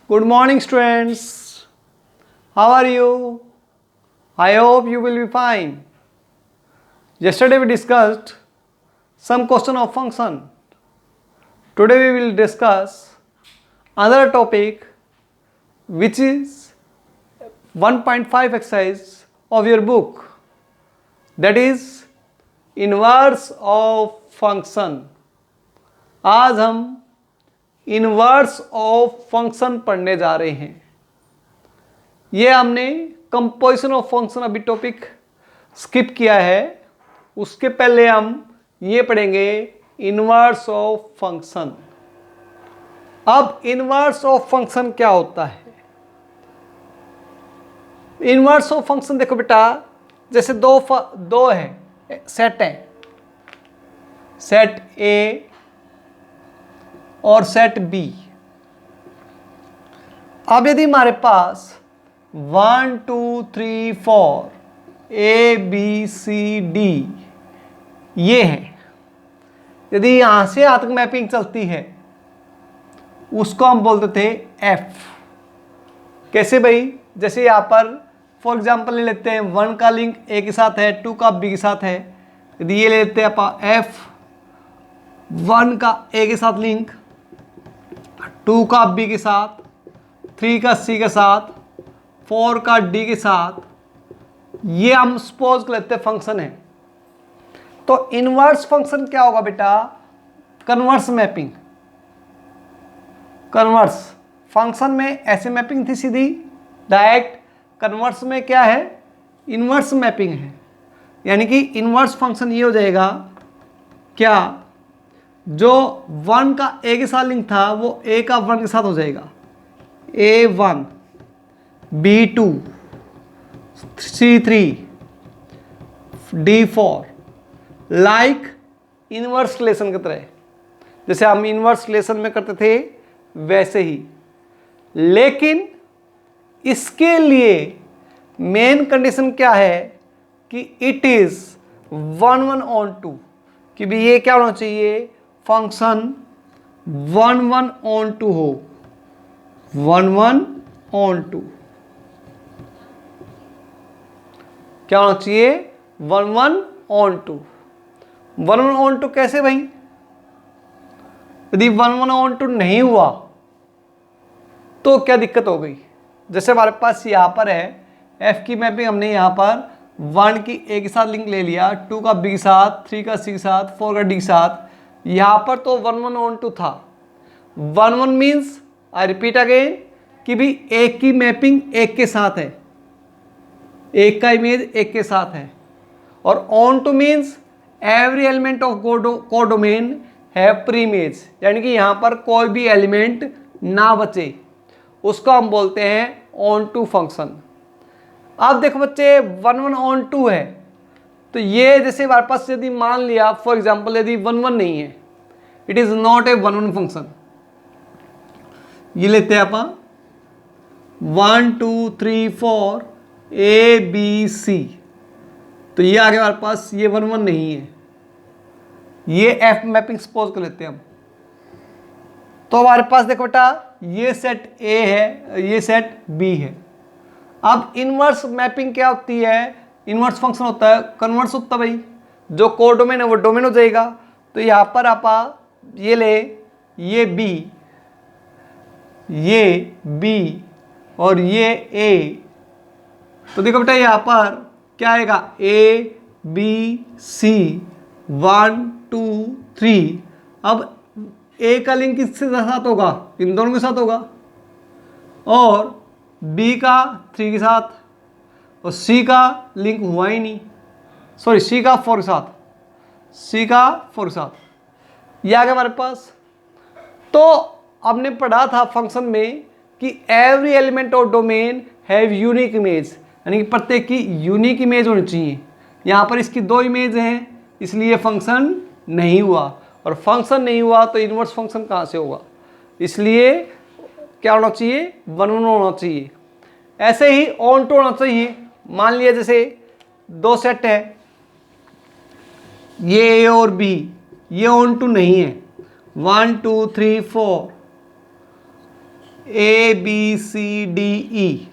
Good morning, students. How are you? I hope you will be fine. Yesterday we discussed some question of function. Today we will discuss another topic which is 1.5 exercise of your book, that is inverse of function. आज हम inverse of function पढ़ने जा रहे हैं। ये हमने composition of function अभी topic skip किया है, उसके पहले हम ये पढ़ेंगे इनवर्स ऑफ फंक्शन। अब इनवर्स ऑफ फंक्शन क्या होता है? इनवर्स ऑफ फंक्शन देखो बेटा, जैसे दो है सेट है, सेट ए और सेट बी। अब यदि हमारे पास 1 2 3 4 ए बी सी डी ये है, यदि यहां से यहाँ तक मैपिंग चलती है उसको हम बोलते थे एफ। कैसे भाई? जैसे यहां पर फॉर एग्जांपल ले लेते हैं 1 का लिंक ए के साथ है, 2 का बी के साथ है। यदि ये ले लेते हैं आप एफ, 1 का ए के साथ लिंक, 2 का बी के साथ, 3 का सी के साथ, 4 का डी के साथ, ये हम सपोज कर लेते हैं फंक्शन है। तो इनवर्स फंक्शन क्या होगा बेटा? Converse mapping. कन्वर्स फंक्शन में ऐसे मैपिंग थी सीधी डायरेक्ट, कन्वर्स में क्या है? इनवर्स मैपिंग है। यानी कि इनवर्स फंक्शन ये हो जाएगा क्या, जो 1 का ए के साथ लिंक था वो ए का 1 के साथ हो जाएगा, A1 B2 C3 D4, like inverse relation की तरह, जैसे हम इनवर्स रिलेशन में करते थे वैसे ही। लेकिन इसके लिए मेन कंडीशन क्या है कि इट इज 1 1 ऑन 2, कि भी ये क्या होना चाहिए? फंक्शन 1 1 ऑन 2 हो, 1 1 ऑन 2। क्या होना चाहिए? 1 1 ऑन 2। 1 1 ऑन 2 कैसे भाई? यदि 1 1 ऑन 2 नहीं हुआ तो क्या दिक्कत हो गई? जैसे हमारे पास यहां पर है एफ की मैपिंग, हमने यहां पर 1 की ए के साथ लिंक ले लिया, 2 का बी के साथ, 3 का सी के साथ, 4 का डी के साथ। यहां पर तो 1 1 ऑन 2 था। 1 1 मीन्स, आई रिपीट अगेन, कि भी एक की मैपिंग एक के साथ है, एक का इमेज एक के साथ है। और on 2 means every element of codomain है प्री इमेज, यानी कि यहां पर कोई भी एलिमेंट ना बचे, उसको हम बोलते हैं ऑन 2 फंक्शन। अब देखो बच्चे, 1 1 ऑन 2 है, तो ये जैसे हमारे पास यदि मान लिया फॉर एग्जांपल यदि 1 1 नहीं है, it is not a 1 1 function. ये लेते हैं अपन 1 2 3 4 ए बी सी, तो ये आगे हमारे पास ये 1 1 नहीं है, ये एफ मैपिंग सपोज कर लेते हैं हम। तो हमारे पास देखो बेटा, ये सेट ए है, ये सेट बी है। अब इनवर्स मैपिंग क्या होती है? इनवर्स फंक्शन होता है कन्वर्स होता है भाई, जो कोडोमेन है वो डोमेन हो जाएगा। तो यहां पर आप ये ले, ये बी और ये ए, तो देखो बेटा यहां पर क्या आएगा? A B C 1 2 3। अब ए का लिंक किसके साथ होगा? इन दोनों के साथ होगा, और बी का 3 के साथ, और सी का लिंक हुआ ही नहीं, सॉरी सी का 4 के साथ, सी का 4 के साथ। ये आ गया हमारे पास। तो हमने पढ़ा था फंक्शन में कि every element of domain have unique image, यानी कि प्रत्येक की यूनिक इमेज होनी चाहिए। यहाँ पर इसकी 2 इमेज हैं, इसलिए फंक्शन नहीं हुआ, और फंक्शन नहीं हुआ तो इनवर्स फंक्शन कहाँ से होगा? इसलिए क्या होना चाहिए? 1 1 होना चाहिए। ऐसे ही ऑन 2 होना चाहिए। मान लिया जैसे 2 सेट है, ये ए और बी, ये ऑन 2 नहीं है, 1 2 3 4, ए बी सी डी ई,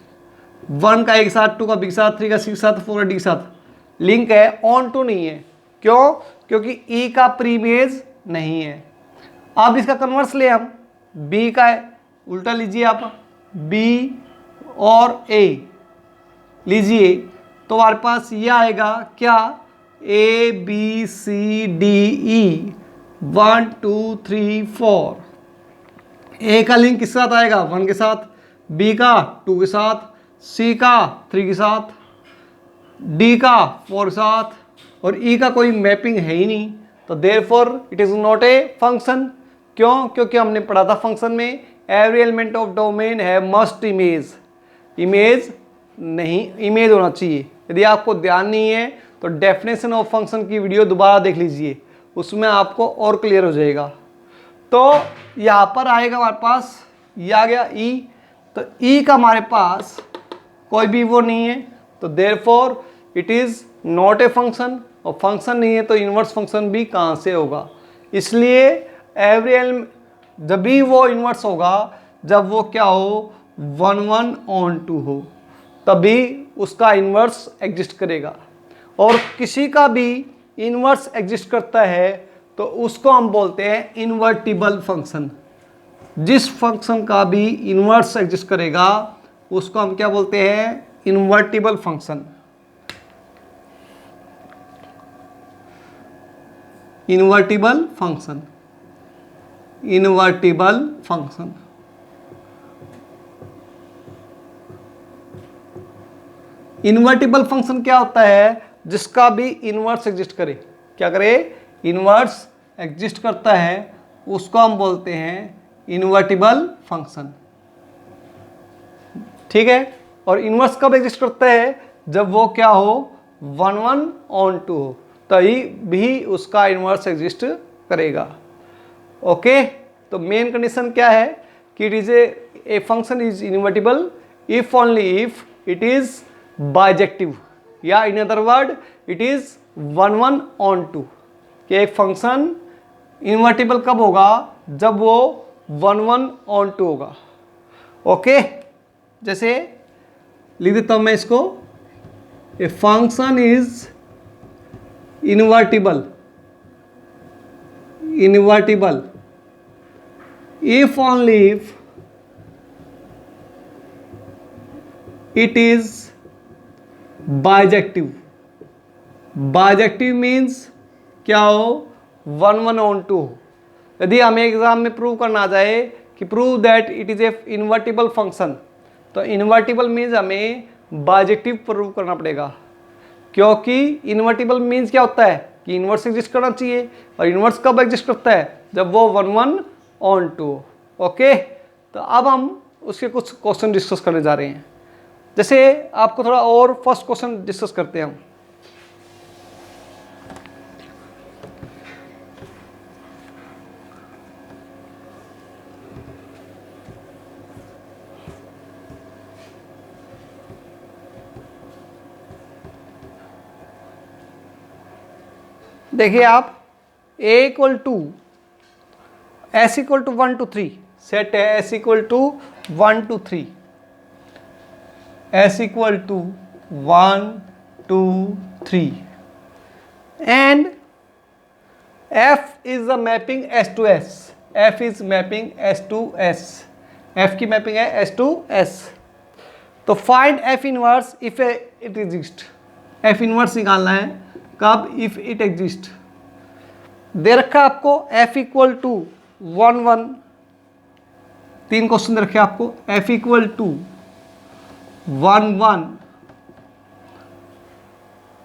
1 का ए के साथ, 2 का बी के साथ, 3 का सी के साथ, 4 का डी के साथ लिंक है, ऑन टू नहीं है। क्यों? क्योंकि ई का प्रीमेज नहीं है। अब इसका कन्वर्स ले हम, बी का है, उल्टा लीजिए आप, बी और ए लीजिए, तो हमारे पास ये आएगा क्या, ए बी सी डी ई 1 2 3 4। ए का लिंक किसके साथ आएगा, 1 के साथ, बी का 2 के साथ, सी का 3 के साथ, डी का 4 के साथ, और ई का कोई मैपिंग है ही नहीं, तो therefore it is not a function. क्यों? क्योंकि हमने पढ़ा था फंक्शन में एवरी एलिमेंट ऑफ डोमेन है मस्ट इमेज, इमेज नहीं, इमेज होना चाहिए। यदि आपको ध्यान नहीं है तो डेफिनेशन ऑफ फंक्शन की वीडियो दोबारा देख लीजिए, उसमें आपको और क्लियर हो जाएगा। तो यहाँ पर आएगा हमारे पास, ये आ गया ई, तो ई का हमारे पास कोई भी वो नहीं है, तो therefore it is not a function, और फंक्शन नहीं है तो इन्वर्स फंक्शन भी कहाँ से होगा। इसलिए एवरी एलिमेंट, जब भी वो इन्वर्स होगा जब वो क्या हो, 1 1 ऑन 2 हो, तभी उसका इन्वर्स एग्जिस्ट करेगा। और किसी का भी इन्वर्स एग्जिस्ट करता है तो उसको हम बोलते हैं इन्वर्टिबल फंक्शन। जिस फंक्शन का भी इन्वर्स एग्जिस्ट करेगा उसको हम क्या बोलते हैं, invertible function. Invertible function, invertible function. Invertible function क्या होता है, जिसका भी इन्वर्स एग्जिस्ट करे, क्या करे, इन्वर्स एग्जिस्ट करता है, उसको हम बोलते हैं इन्वर्टिबल फंक्शन। ठीक है, और इन्वर्स कब एग्जिस्ट करता है, जब वो क्या हो, 1 1 ऑन 2 हो, तभी भी उसका इन्वर्स एग्जिस्ट करेगा। ओके, तो मेन कंडीशन क्या है कि it is a function is invertible if only if it is bijective, या in other word it is 1 1 on 2, कि एक फंक्शन इन्वर्टिबल कब होगा, जब वो 1 1 ऑन 2 होगा। ओके, जैसे लिख देता हूं मैं इसको, ए function is invertible, invertible if only if it is bijective। Bijective means क्या हो, 1 1 ऑन 2 हो। यदि हमें एग्जाम में प्रूव करना जाए कि prove that it is A invertible function, तो इन्वर्टिबल मीन्स हमें बाइजेक्टिव प्रूव करना पड़ेगा। क्योंकि इन्वर्टिबल मीन्स क्या होता है कि इन्वर्स एग्जिस्ट करना चाहिए, और इन्वर्स कब एग्जिस्ट करता है, जब वो 1 1 ऑन 2। ओके, तो अब हम उसके कुछ क्वेश्चन डिस्कस करने जा रहे हैं। जैसे आपको थोड़ा और फर्स्ट क्वेश्चन डिस्कस करते हैं हम। देखिए आप, a equal to s equal to 1 2 3 set है, s equal to 1 2 3, s equal to 1 2 3, and f is the mapping s to s, f is mapping s to s, f की mapping है s to s। तो find f inverse if it exist, f inverse निकालना है कब, if it exist. दे रखा आपको f equal to 1 1, 3 question दे रखे आपको, f इक्वल टू 1 1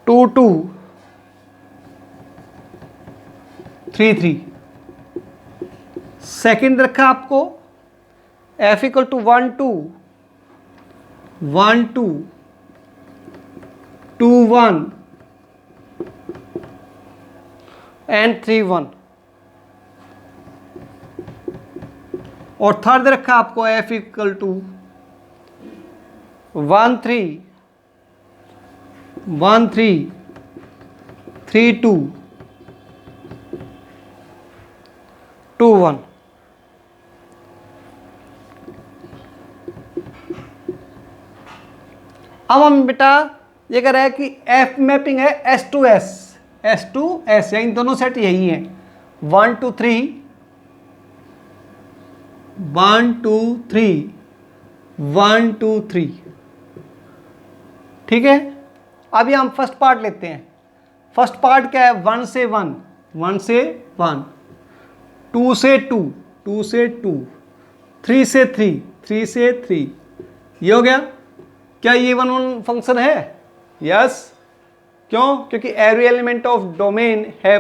2 2 3 3। सेकेंड रखा आपको f इक्वल टू 1 2 1 2 2 1 एंड 3 1, और थर्ड रखा आपको f इक्वल टू 1 3 1 3 3 2 2 1। अब हम बेटा ये कह रहा है कि एफ मैपिंग है एस टू एस यानी दोनों सेट यही है 1 2 3 1 2 3 1 2 3। ठीक है, अभी हम फर्स्ट पार्ट लेते हैं। फर्स्ट पार्ट क्या है? 1 से 1, 1 से 1, 2 से 2, 2 से 2, 3 से 3, 3 से 3। ये हो गया। क्या ये 1 1 फंक्शन है? यस। क्यों? क्योंकि एवरी एलिमेंट ऑफ डोमेन है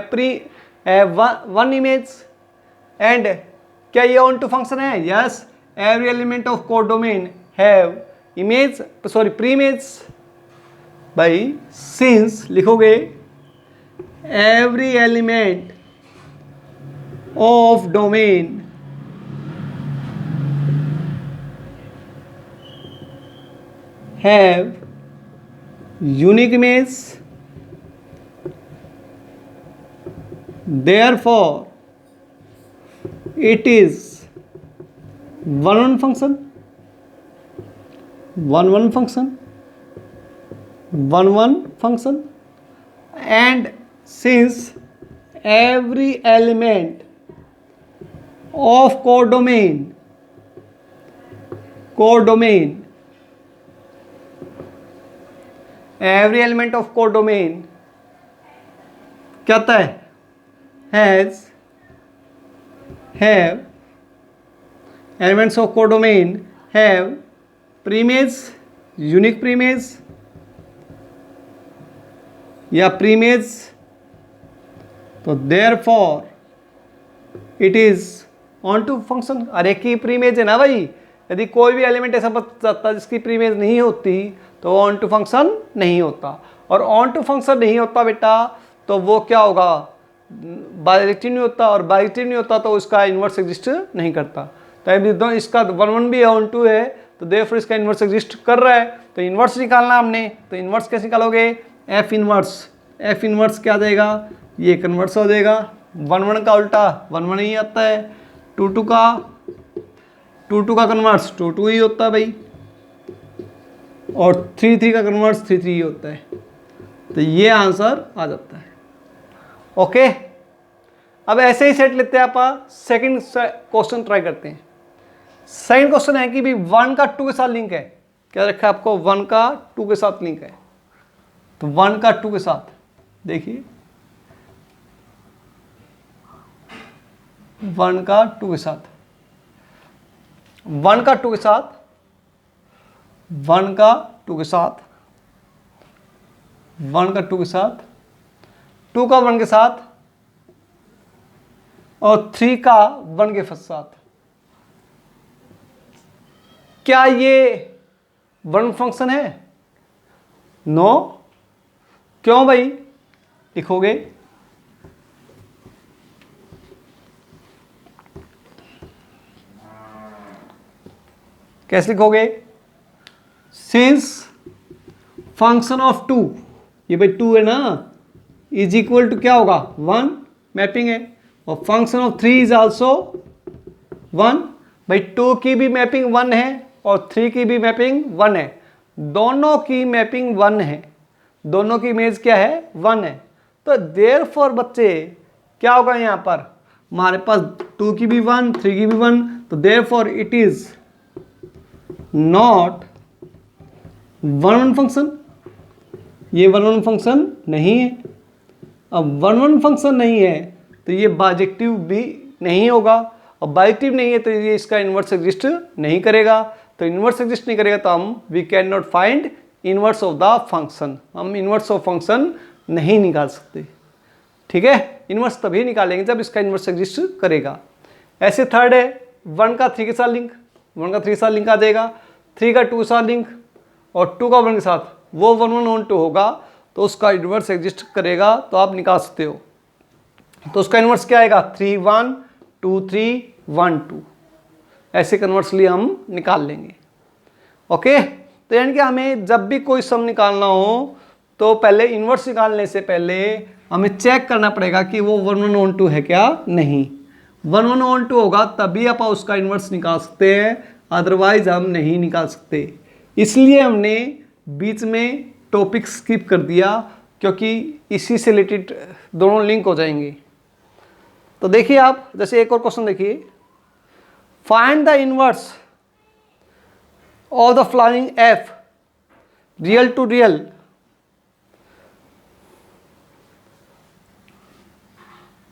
वन इमेज। एंड क्या ये ऑन टू फंक्शन है? Yes. Every element of codomain have image sorry preimage by since लिखोगे every element of domain have unique image, therefore it is one function, one function, and since every element of codomain every element of codomain क्या होता है? have elements of codomain have preimage, unique preimage या preimage, तो therefore it is onto function। अरे की प्रीमेज है ना भाई, यदि कोई भी एलिमेंट ऐसा बता जिसकी प्रीमेज नहीं होती तो वो ऑन टू फंक्शन नहीं होता। और ऑन टू फंक्शन नहीं होता बेटा तो वो क्या होगा? बाइजेक्टिव नहीं होता, और बाइजेक्टिव नहीं होता तो उसका इन्वर्स एग्जिस्ट नहीं करता। तो यदि इसका 1 1 भी ऑन टू है तो देयरफॉर इसका इन्वर्स एग्जिस्ट कर रहा है, तो इन्वर्स निकालना हमने। तो इन्वर्स कैसे निकालोगे? एफ इन्वर्स क्या देगा? ये कन्वर्स हो जाएगा। 1 1 का उल्टा 1 1 ही आता है, 2 2 का कन्वर्स 2 2 ही होता है भाई, और 3 3 का कन्वर्स 3 3 ही होता है। तो ये आंसर आ जाता है। ओके, अब ऐसे ही सेट लेते हैं आप। सेकंड क्वेश्चन ट्राई करते हैं। सेकंड क्वेश्चन है कि भी 1 का 2 के साथ लिंक है। क्या रखा है आपको? 1 का 2 के साथ लिंक है। तो 1 का 2 के साथ देखिए, 1 का 2 के साथ, 1 का 2 के साथ, 1 का 2 के साथ, 1 का 2 के साथ, 2 का 1 के साथ, और 3 का 1 के साथ। क्या ये 1 फंक्शन है? नो। क्यों भाई? लिखोगे कैसे लिखोगे? सिंस फंक्शन ऑफ 2, ये भाई 2 है ना, इज इक्वल टू क्या होगा? 1 मैपिंग है, और फंक्शन ऑफ 3 इज आल्सो 1। भाई 2 की भी मैपिंग 1 है और 3 की भी मैपिंग 1 है, दोनों की मैपिंग 1 है, दोनों की इमेज क्या है? 1 है। तो देयरफॉर बच्चे क्या होगा यहाँ पर? हमारे पास 2 की भी 1, 3 की भी 1, तो therefore it is not 1 1 function. ये 1 1 फंक्शन नहीं है। अब 1 1 फंक्शन नहीं है तो ये बाइजेक्टिव भी नहीं होगा, और बाइजेक्टिव नहीं है तो ये इसका इन्वर्स एग्जिस्ट नहीं करेगा। तो इन्वर्स एग्जिस्ट नहीं करेगा तो हम we cannot find inverse of the function. हम इन्वर्स ऑफ फंक्शन नहीं निकाल सकते। ठीक है, इन्वर्स तभी निकालेंगे जब इसका इन्वर्स एग्जिस्ट करेगा। ऐसे थर्ड है 1 का 3 के साथ लिंक, 1 का 3 के साथ लिंक आ जाएगा, 3 का 2 के साथ लिंक, और 2 का 1 के साथ, वो 1 1 ऑन 2 होगा तो उसका इन्वर्स एग्जिस्ट करेगा, तो आप निकाल सकते हो। तो उसका इन्वर्स क्या आएगा? 3 1 2 3 1 2। ऐसे कन्वर्सली हम निकाल लेंगे। ओके, तो यानी कि हमें जब भी कोई सम निकालना हो तो पहले इन्वर्स निकालने से पहले हमें चेक करना पड़ेगा कि वो 1 1 ऑन 2 है क्या नहीं। 1 1 ऑन 2 होगा तभी आप उसका इन्वर्स निकाल सकते हैं, अदरवाइज हम नहीं निकाल सकते। इसलिए हमने बीच में टॉपिक स्किप कर दिया, क्योंकि इसी से रिलेटेड दोनों लिंक हो जाएंगे। तो देखिए आप, जैसे एक और क्वेश्चन देखिए, find the inverse of the following F real to real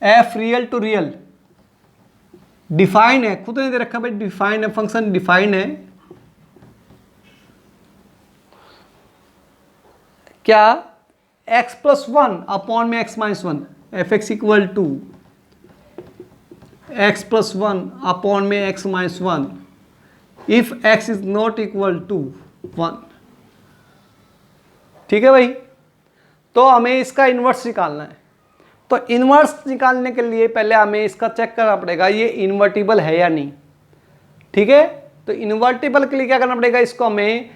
F real to real define है, खुद ने दे रखा भाई डिफाइन है, फंक्शन डिफाइन है। क्या x+1 अपॉन में x-1 F x equal to x+1 upon में x-1 if x is not equal to 1। ठीक है भाई, तो हमें इसका इन्वर्स निकालना है। तो इन्वर्स निकालने के लिए पहले हमें इसका चेक करना पड़ेगा ये इन्वर्टिबल है या नहीं। ठीक है, तो इन्वर्टिबल के लिए क्या करना पड़ेगा, इसको हमें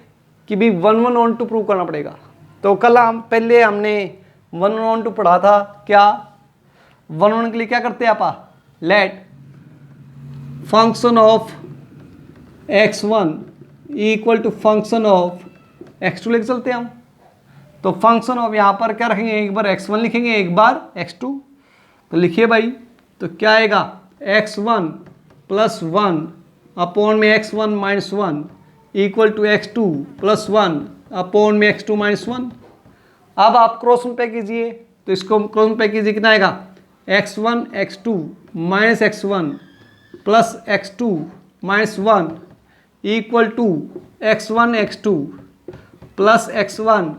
कि भी 1 1 on 2 प्रूव करना पड़ेगा। तो कल हम पहले हमने 1 1 on 2 पढ़ा था। क्या 1 1 के लिए क्या करते हैं आप, let function of x1 equal to function of x2 लेके चलते हैं हम। तो फंक्शन ऑफ यहाँ पर क्या रखेंगे, एक बार x1 लिखेंगे, एक बार x2। तो लिखिए भाई, तो क्या आएगा x1 प्लस 1 अपॉन में x1 minus 1 equal to x2 plus 1 upon में x2 माइनस 1। अब आप क्रॉस मल्टीप्लाई कीजिए, तो इसको क्रॉस मल्टीप्लाई कीजिए, कितना आएगा x1 x2 minus x1 plus x2 minus 1 equal to x1 x2 plus x1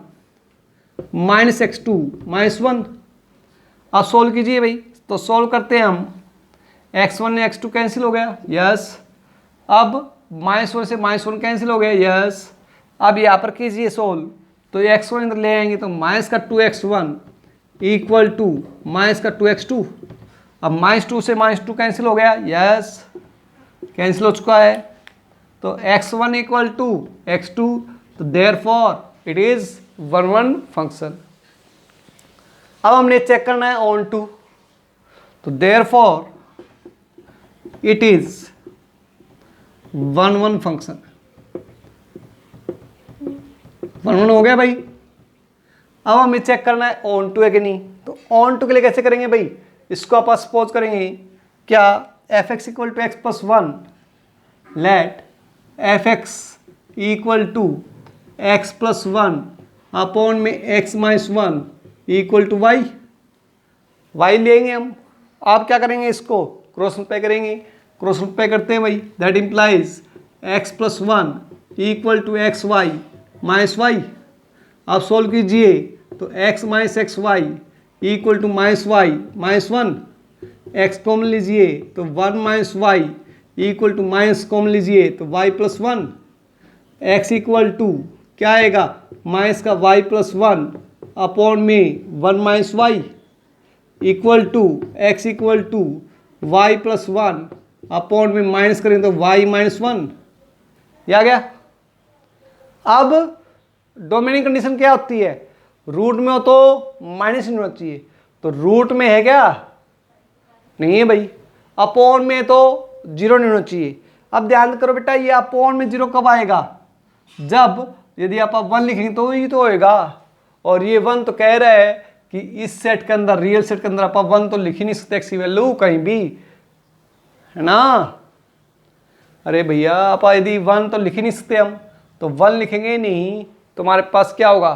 minus x2 minus 1। अब सोल्व कीजिए भाई, तो सोल्व करते हैं हम, x1 ने x2 कैंसिल हो गया, यस। अब -1 से -1 कैंसिल हो गया, यस। अब यहाँ पर कीजिए सोल्व, तो ये x1 इधर ले आएंगे, तो माइनस का 2x1 इक्वल टू माइनस का 2x2। अब -2 से -2 कैंसिल हो गया, यस, कैंसिल हो चुका है। तो x1 इक्वल टू x2, तो देयरफॉर इट इज 1 1 फंक्शन। अब हमने चेक करना है ऑन टू, तो देयरफॉर इट इज 1 1 फंक्शन। 1 1 हो गया भाई। अब हमें चेक करना है ऑन टू है कि नहीं। तो ऑन टू के लिए कैसे करेंगे भाई, इसको आप सपोज करेंगे, क्या F x equal to x plus 1 let f x equal to x plus 1 upon में x minus 1 equal to y. Y लेंगे हम। आप क्या करेंगे, इसको क्रॉस मल्टीप्लाई करेंगे। क्रॉस मल्टीप्लाई करते हैं भाई, that implies x plus 1 equal to x y minus y. आप सोल्व कीजिए, तो x minus x y equal to minus y minus 1। X common लीजिए, तो 1 minus Y equal to minus common लीजिए, तो Y plus 1। X equal to क्या आएगा, minus का वाई प्लस 1 अपॉन में 1 minus Y equal to X equal to Y plus 1 upon में minus करें तो वाई माइनस 1। ये आ गया। अब डोमिनेटिंग कंडीशन क्या होती है, रूट में हो तो माइनस नहीं होना चाहिए। तो रूट में है क्या, नहीं है भाई। अपॉन में तो 0 नहीं होना चाहिए। अब ध्यान करो बेटा, ये अपॉन में 0 कब आएगा, जब यदि आप 1 लिखेंगे तो ही तो होएगा। और ये 1 तो कह रहा है कि इस सेट के अंदर, रियल सेट के अंदर आप 1 तो लिख ही नहीं सकते एक्स की वैल्यू कहीं भी, है ना। अरे भैया आप यदि 1 तो लिख ही नहीं सकते हम, तो 1 लिखेंगे नहीं तो हमारे पास क्या होगा,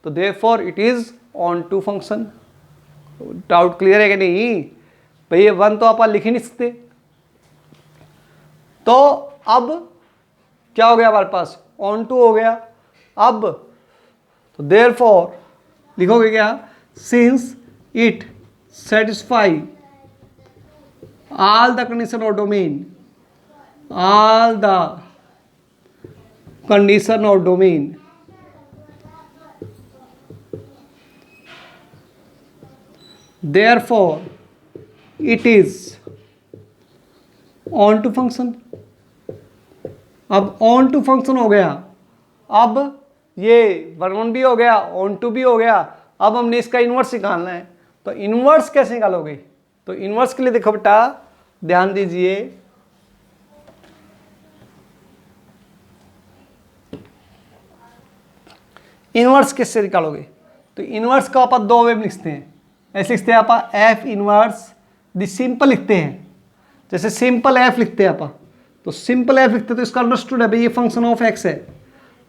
तो therefore it is onto function. Doubt clear है कि नहीं भैया, 1 तो आप लिख ही नहीं सकते। तो अब क्या हो गया हमारे पास, ऑन टू हो गया। अब तो देयरफॉर लिखोगे क्या, since it satisfy all the condition of domain, all the condition of domain, therefore it is on to function। अब on to function हो गया। अब ये 1 1 भी हो गया, on to भी हो गया। अब हमने इसका इन्वर्स निकालना है। तो इन्वर्स कैसे निकालोगे, तो इन्वर्स के लिए देखो बेटा, ध्यान दीजिए, इनवर्स किससे निकालोगे? तो इनवर्स का आप दो वे में लिखते हैं, ऐसे लिखते हैं आप एफ इनवर्स, द सिंपल लिखते हैं, जैसे सिंपल एफ लिखते हैं आप, तो सिंपल एफ लिखते हैं तो इसका अंडरस्टूड है भाई ये फंक्शन ऑफ एक्स है,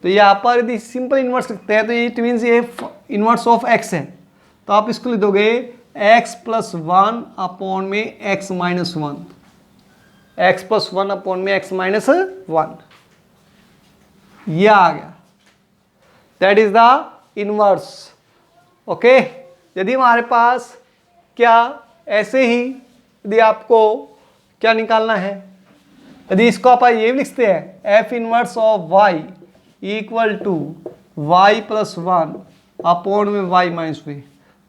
तो यहाँ पर यदि सिंपल इनवर्स लिखते हैं तो ये इट मीन्स ये इनवर्स ऑफ एक्स है, तो आप इसको लिख दोगे एक्स प्लस वन अपॉन में x minus one, x plus one upon में एक्स माइनस वन, ये आ गया, that is the inverse. Okay, यदि हमारे पास क्या ऐसे ही यदि आपको क्या निकालना है, यदि इसको आप ये भी लिखते हैं F inverse of Y equal to Y plus one upon में वाई माइनस वी,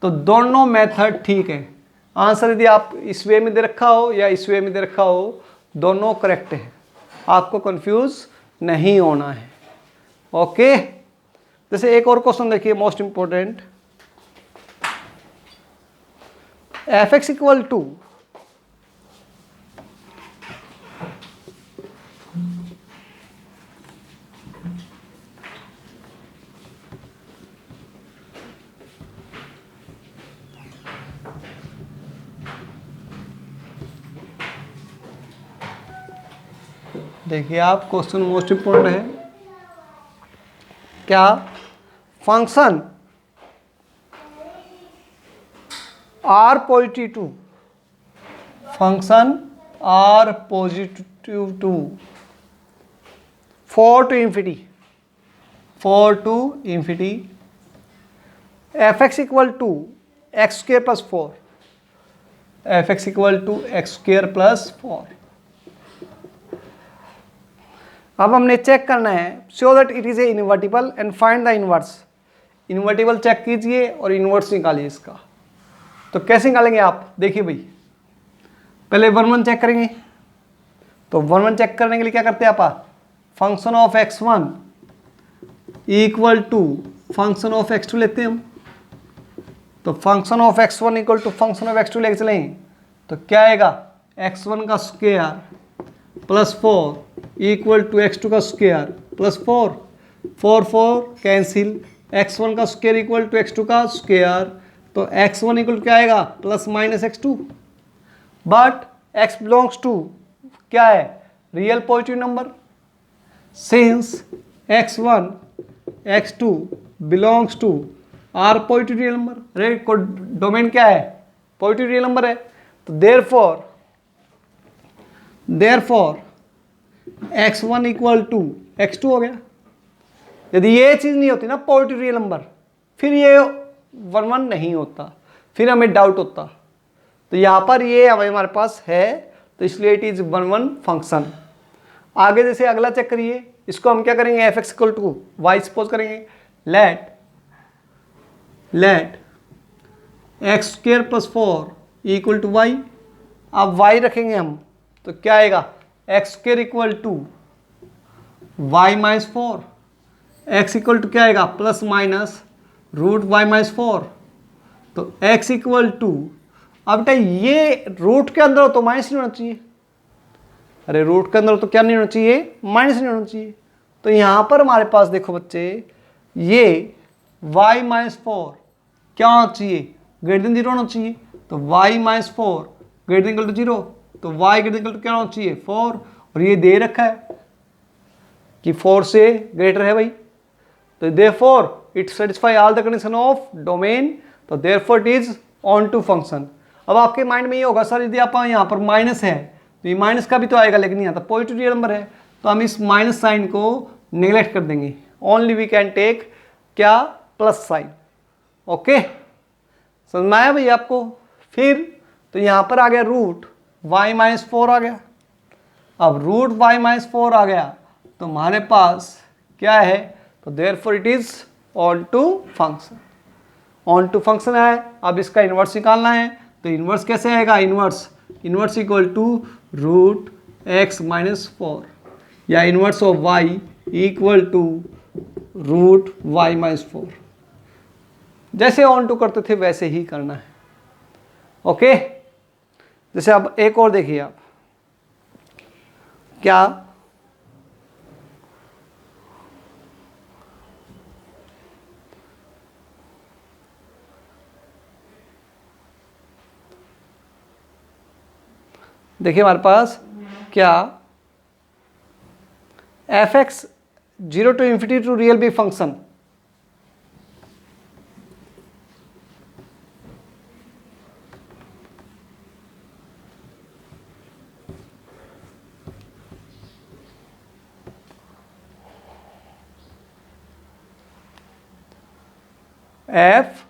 तो दोनों मेथड ठीक है। आंसर यदि आप इस वे में दे रखा हो या इस वे में दे रखा हो, दोनों करेक्ट है, आपको कंफ्यूज नहीं होना है। ओके, जैसे एक और क्वेश्चन देखिए most important, F x equal to देखिए आप क्वेश्चन मोस्ट इंपॉर्टेंट है, क्या function R positive to, function R positive to four to infinity F x equal to X square plus four, F x equal to X square plus four. अब हमने check करना है show that it is a invertible and find the inverse, invertible check कीजिए और inverse निकालिए इसका। तो कैसे निकालेंगे आप, देखिए भाई पहले वन वन चेक करेंगे, तो वन वन चेक करने के लिए क्या करते हैं आप, function of x one equal to function of x two लेते हैं हम, तो function of x one equal to function of x two लेके चलेंगे तो क्या आएगा, एक्स वन का square plus four equal to x two का square plus four, four four cancel, x one का square equal to x two का square, तो एक्स वन इक्वल क्या आएगा plus minus x to, but X belongs to क्या है, real positive number, since X one X two belongs to R positive real number, right, codomain क्या है, positive real number है, तो therefore X one equal to x two हो गया। यदि ये चीज़ नहीं होती ना पॉजिटिव रियल नंबर, फिर ये वन वन नहीं होता, फिर हमें डाउट होता, तो यहाँ पर ये हमारे पास है, तो इसलिए it is one one function. आगे जैसे अगला चेक करिए, इसको हम क्या करेंगे, f x equal to y suppose करेंगे, let x square plus four equal to y, अब वाई रखेंगे हम तो क्या आएगा, x square equal to y minus four, x equal to क्या आएगा plus minus root Y minus four, तो एक्स इक्वल टू, अब बेटा ये रूट के अंदर हो तो माइनस नहीं होना चाहिए, अरे रूट के अंदर हो तो क्या नहीं होना चाहिए, माइनस नहीं होना चाहिए, तो यहाँ पर हमारे पास देखो बच्चे ये वाई माइनस फोर क्या होना चाहिए, ग्रेटर देन जीरो होना चाहिए, तो y minus four greater than equal to zero, तो y greater than equal to क्या होना चाहिए फोर, और ये दे रखा है कि फोर से ग्रेटर है भाई, तो therefore it satisfy all the condition of domain, तो therefore it is onto function. अब आपके माइंड में ये होगा सर यदि आप यहाँ पर माइनस है तो ये माइनस का भी तो आएगा, लेकिन यहाँ तो पॉजिटिव रियल नंबर है, तो हम इस माइनस साइन को नेग्लेक्ट कर देंगे, ओनली वी कैन टेक क्या प्लस साइन। ओके, समझ में आया भाई आपको। फिर तो यहाँ पर आ गया रूट वाई माइनस फोर आ गया, अब रूट वाई माइनस फोर आ गया तो हमारे पास क्या है, तो therefore it is onto function, onto function है। अब इसका इन्वर्स निकालना है, तो इन्वर्स कैसे आएगा, inverse equal to root x minus four, या inverse of Y equal to root Y minus four, जैसे ऑन टू करते थे वैसे ही करना है। ओके, जैसे अब एक और देखिए आप, क्या देखिए हमारे पास क्या F X zero to infinity to real be function, f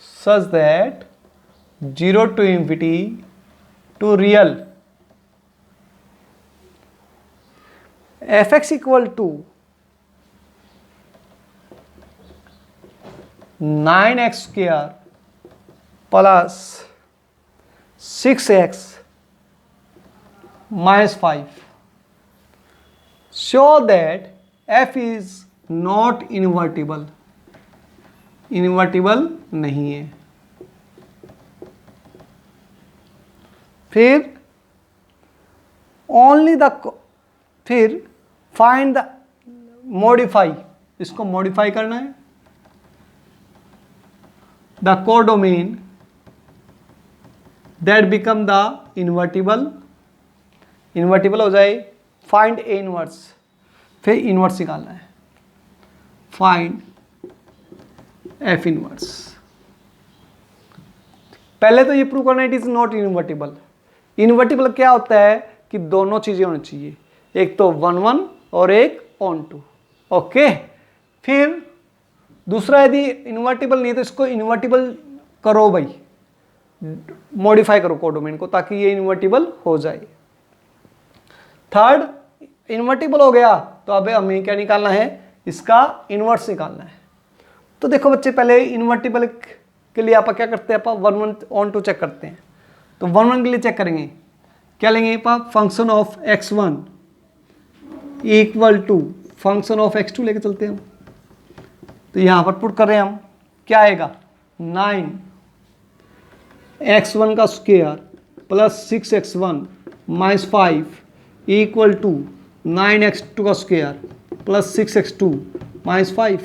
such that 0 to infinity to real fx equal to 9x square plus 6x minus 5, show that f is not invertible, invertible नहीं है। फिर only the, फिर find the modify, इसको modify करना है, the codomain that become the invertible, invertible हो जाए, find A inverse, फिर इनवर्स निकालना है, फाइंड एफ इनवर्स। पहले तो ये प्रूव करना it is not invertible. Invertible क्या होता है कि दोनों चीजें होनी चाहिए, एक तो 1 1 और एक ऑन टू, ओके। फिर दूसरा यदि इन्वर्टिबल नहीं है तो इसको इन्वर्टिबल करो भाई, मॉडिफाई करो कोडोमेन को ताकि ये इन्वर्टिबल हो जाए। थर्ड, इन्वर्टिबल हो गया तो अब हमें क्या निकालना है, इसका इनवर्स निकालना है। तो देखो बच्चे, पहले इन्वर्टिबल के लिए आप क्या करते हैं, आप 1 1 ऑन टू चेक करते हैं। तो 1 1 के लिए चेक करेंगे, क्या लेंगे आप, function of x1 equal to function of x2 लेके चलते हैं हम। तो यहाँ पर पुट कर रहे हैं हम, क्या आएगा, 9x1 का square plus 6x1 minus 5 equal to 9x2 का स्क्वायर प्लस 6x2 माइनस 5।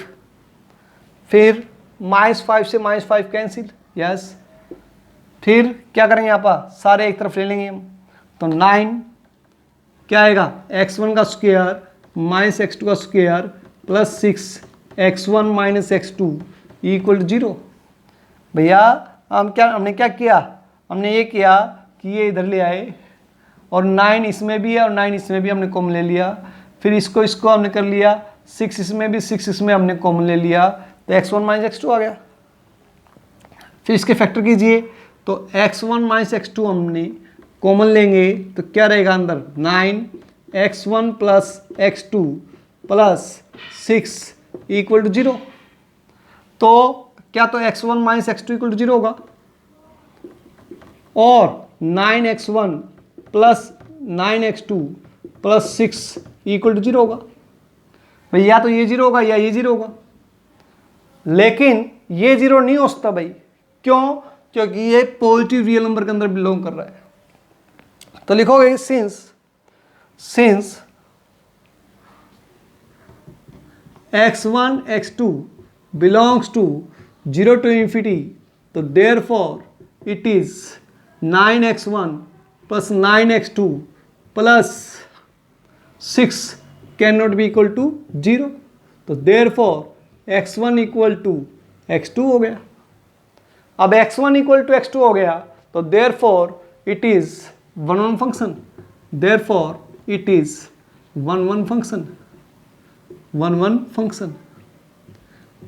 फिर -5 से -5 कैंसिल, यस। फिर क्या करेंगे यहाँ पर, सारे एक तरफ ले लेंगे हम। तो 9 क्या आएगा, x1 का स्क्वायर माइनस x2 का square plus 6x1 minus x2 equal to 0। भैया हमने क्या किया, हमने ये किया कि ये इधर ले आए और 9 इसमें भी है और 9 इसमें भी हमने कॉमन ले लिया। फिर इसको हमने कर लिया, 6 इसमें भी 6 इसमें हमने कॉमन ले लिया, तो x1 माइनस x2 आ गया। फिर इसके फैक्टर कीजिए, तो x1 माइनस x2 हमने कॉमन लेंगे तो क्या रहेगा अंदर, 9x1 plus x2 plus 6 equal to 0। तो क्या, तो x1 minus x2 equal to 0 होगा, और 9x1 plus 9x2 plus 6 equal to 0 होगा। भैया तो ये 0 होगा या ये 0 होगा, लेकिन ये 0 नहीं हो सकता भाई, क्यों, क्योंकि ये पॉजिटिव रियल नंबर के अंदर बिलोंग कर रहा है। तो लिखोगे since x1 x2 belongs to 0 to infinity, तो therefore it is 9x1 plus 9x2 plus 6 can not be equal to 0। तो therefore x1 equal to x2 हो गया। अब x1 इक्वल टू x2 हो गया तो therefore it is 1 1 function, therefore it is 1 1 function, 1 1 function.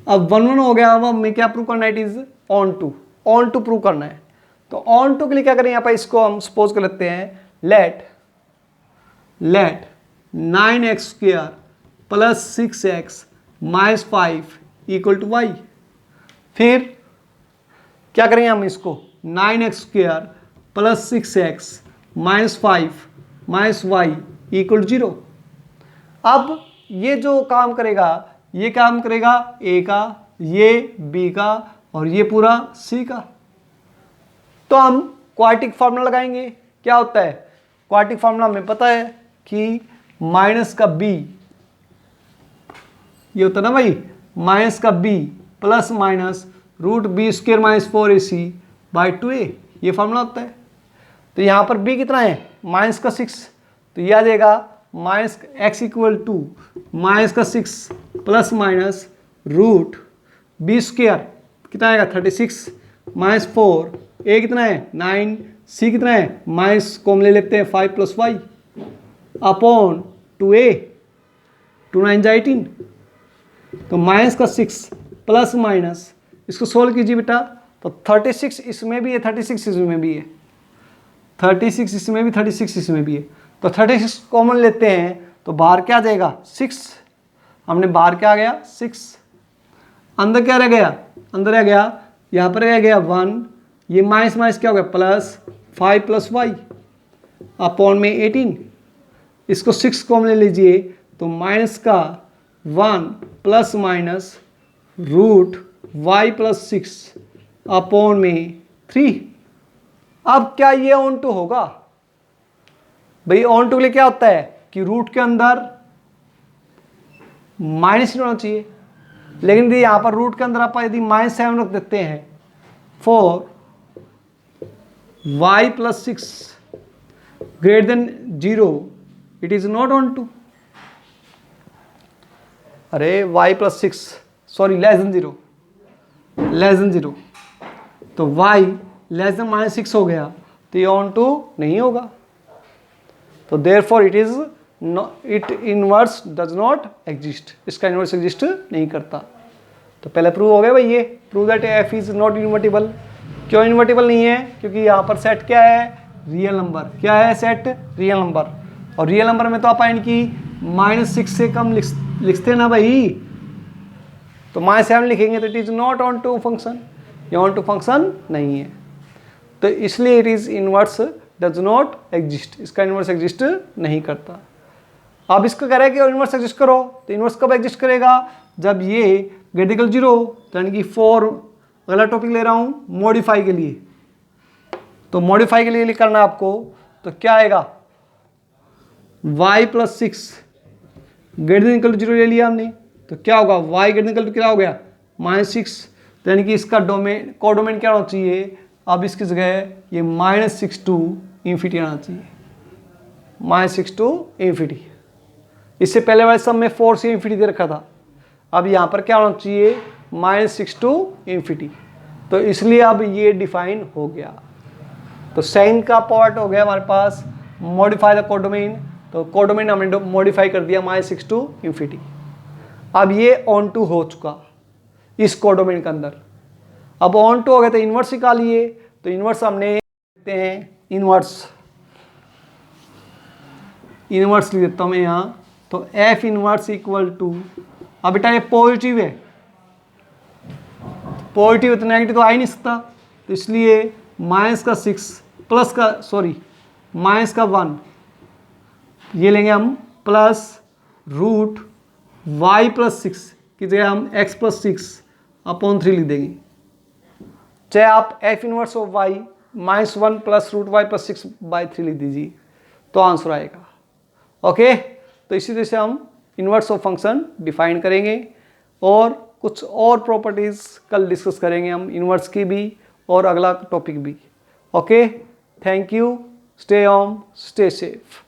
अब 1 1 हो गया, अब हमें क्या प्रूव करना है, it is onto prove करना है। तो ऑन टू के लिए क्या करें, यहाँ पर इसको हम सपोज कर लेते हैं, let 9x square plus 6x minus 5 equal to y। फिर क्या करेंगे हम इसको, 9x square plus 6x minus 5 minus y equal to 0। अब ये जो काम करेगा, ये काम करेगा a का, ये b का और ये पूरा c का। तो हम क्वाड्रेटिक फार्मूला लगाएंगे। क्या होता है क्वाड्रेटिक फार्मूला, हमें पता है कि माइनस का b, ये होता है ना भाई, माइनस का b plus minus root B square minus 4ac by 2a, ये फार्मूला होता है। तो यहाँ पर b कितना है, माइनस का 6, तो ये आ जाएगा minus X equal to minus का 6 plus minus root B square कितना आएगा 36 माइनस 4, ए कितना है 9, सी कितना है माइनस कॉमन ले लेते हैं 5 प्लस वाई अपॉन 2a, 2 9 18, तो माइनस का 6 प्लस माइनस इसको सोल्व कीजिए बेटा, तो 36 इसमें भी है 36 इसमें भी है 36 इसमें भी 36 इसमें भी है, तो 36 कॉमन लेते हैं तो बाहर क्या आ जाएगा 6, हमने बाहर क्या आ गया 6, अंदर क्या रह गया, अंदर रह गया यहाँ पर रह गया 1, ये माइनस माइनस क्या हो गया प्लस 5 प्लस वाई अपॉन में 18, इसको 6 कॉमन ले लीजिए तो माइनस का 1 plus minus root Y plus 6 upon में 3। अब क्या ये ऑन टू होगा भाई, ऑन टू के लिए क्या होता है कि रूट के अंदर माइनस नहीं होना चाहिए, लेकिन यदि यहां पर रूट के अंदर आप यदि -7 रख देते हैं for y plus 6 greater than 0 it is not onto, अरे y plus 6 sorry less than 0, less than 0, तो y लेस देन -6 हो गया तो ये ऑन टू नहीं होगा, तो therefore it is it inverse does not exist, इसका इनवर्स एग्जिस्ट नहीं करता। तो पहले प्रूव हो गया भाई ये, prove that F is not invertible. क्यों इन्वर्टिबल नहीं है, क्योंकि यहाँ पर सेट क्या है रियल नंबर, क्या है सेट रियल नंबर, और रियल नंबर में तो आप इनकी -6 से कम लिखते ना भाई, तो -7 लिखेंगे तो it is not onto function, ये ऑन टू फंक्शन नहीं है, तो इसलिए it is inverse does not exist, इसका इनवर्स एग्जिस्ट नहीं करता। अब इसका कह रहा है कि इनवर्स एग्जिस्ट करो, तो इनवर्स कब एग्जिस्ट करेगा, जब ये ग्रेटर 0, यानी कि 4 अगला टॉपिक ले रहा हूँ मॉडिफाई के लिए, तो मॉडिफाई के लिए करना आपको, तो क्या आएगा y प्लस 6 ग्रेटर देन 0 ले लिया हमने, तो क्या होगा y ग्रेटर देन क्या हो गया -6, तो यानी कि इसका डोमेन कोडोमेन क्या होना चाहिए, अब इसकी जगह ये -6 टू इन्फिनिटी आना चाहिए, -6 टू इन्फिनिटी। इससे पहले वाले सब में 4 से इन्फिनिटी दे रखा था, अब यहाँ पर क्या होना चाहिए -6 टू इन्फिनिटी, तो इसलिए अब ये डिफाइन हो गया। तो साइन का पार्ट हो गया हमारे पास, मॉडिफाई द कोडोमेन, तो कोडोमेन हमने मॉडिफाई कर दिया -6 टू इन्फिनिटी। अब ये ऑन टू हो चुका इस कोडोमेन के अंदर, अब ऑन टू हो गया तो इन्वर्स निकालिए, तो इन्वर्स हमने देखते हैं, इन्वर्स लिख देता हूँ मैं यहाँ, तो एफ इन्वर्स इक्वल टू, अब बेटा ये पॉजिटिव है, पॉजिटिव तो नेगेटिव तो आ ही नहीं सकता, तो इसलिए माइनस का 6 प्लस का माइनस का 1 ये लेंगे हम प्लस रूट y प्लस 6 की जगह हम x प्लस 6 अपॉन 3 लिख देंगे, चाहे आप f inverse of y -1 plus root y plus 6/3 लिख दीजिए तो आंसर आएगा। ओके, तो इसी तरह से हम इनवर्स ऑफ फंक्शन डिफाइन करेंगे, और कुछ और प्रॉपर्टीज़ कल डिस्कस करेंगे हम इनवर्स की भी, और अगला टॉपिक भी। Okay, thank you, stay home, stay safe.